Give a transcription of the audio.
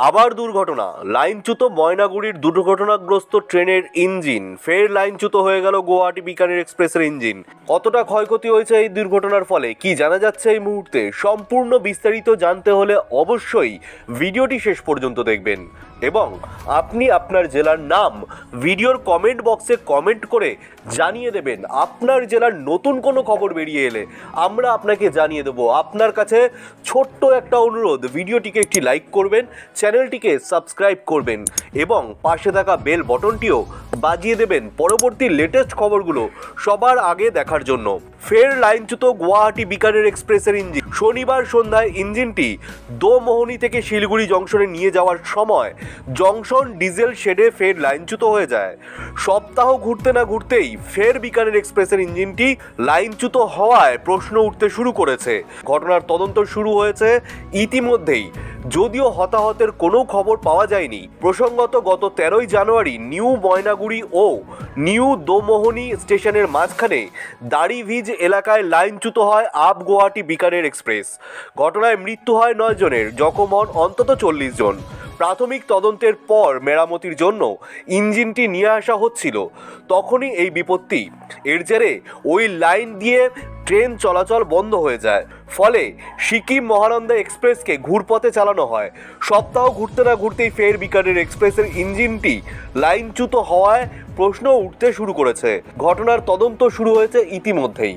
আবার দুর্ঘটনা। লাইনচ্যুত ময়নাগুড়ির দুর্ঘটনাগ্রস্ত ট্রেনের ইঞ্জিন ফের লাইনচ্যুত হয়ে গেল গুয়াহাটি বিকানের এক্সপ্রেসের ইঞ্জিন। কতটা ক্ষয়ক্ষতি হয়েছে এই দুর্ঘটনার ফলে, কি জানা যাচ্ছে এই মুহূর্তে, সম্পূর্ণ বিস্তারিত জানতে হলে অবশ্যই ভিডিওটি শেষ পর্যন্ত দেখবেন এবং আপনি আপনার জেলার নাম ভিডিওর কমেন্ট বক্সে কমেন্ট করে জানিয়ে দেবেন। আপনার জেলার নতুন কোনো খবর বেরিয়ে এলে আমরা আপনাকে জানিয়ে দেবো। আপনার কাছে ছোট্ট একটা অনুরোধ, ভিডিওটিকে একটি লাইক করবেন, চ্যানেলটিকে সাবস্ক্রাইব করবেন এবং পাশে থাকা বেল বটনটিও বাজিয়ে দেবেন পরবর্তী লেটেস্ট খবরগুলো সবার আগে দেখার জন্য। ফের লাইনচ্যুত গুয়াহাটি বিকানের এক্সপ্রেসের ইঞ্জিন। শনিবার সন্ধ্যায় ইঞ্জিনটি দোমোহনী থেকে শিলিগুড়ি জংশনে নিয়ে যাওয়ার সময় জংশন ডিজেল শেডে ফের লাইনচ্যুত হয়ে যায়। সপ্তাহ ঘুরতে না ঘুরতেই ফের বিকানের এক্সপ্রেসের ইঞ্জিনটি লাইনচ্যুত হওয়ায় প্রশ্ন উঠতে শুরু করেছে। ঘটনার তদন্ত শুরু হয়েছে ইতিমধ্যেই, যদিও হতাহতের কোনো খবর পাওয়া যায়নি। প্রসঙ্গত, গত 13ই জানুয়ারি নিউ ময়নাগুড়ি ও নিউ দোমোহনী স্টেশনের মাঝখানে দাড়িভিজ এলাকায় লাইনচ্যুত হয় আপ গুয়াহাটি বিকানের এক্সপ্রেস। ঘটনায় মৃত্যু হয় 9 জনের, জখম হন অন্তত 40 জন। প্রাথমিক তদন্তের পর মেরামতির জন্য ইঞ্জিনটি নিয়ে আসা হচ্ছিল, তখনই এই বিপত্তি। এর জেরে ওই লাইন দিয়ে ট্রেন চলাচল বন্ধ হয়ে যায়, ফলে সিকিম মহানন্দা এক্সপ্রেসকে ঘুরপথে চালানো হয়। সপ্তাহ ঘুরতে না ঘুরতেই ফের বিকানের এক্সপ্রেসের ইঞ্জিনটি লাইনচ্যুত হওয়ায় প্রশ্ন উঠতে শুরু করেছে। ঘটনার তদন্ত শুরু হয়েছে ইতিমধ্যেই।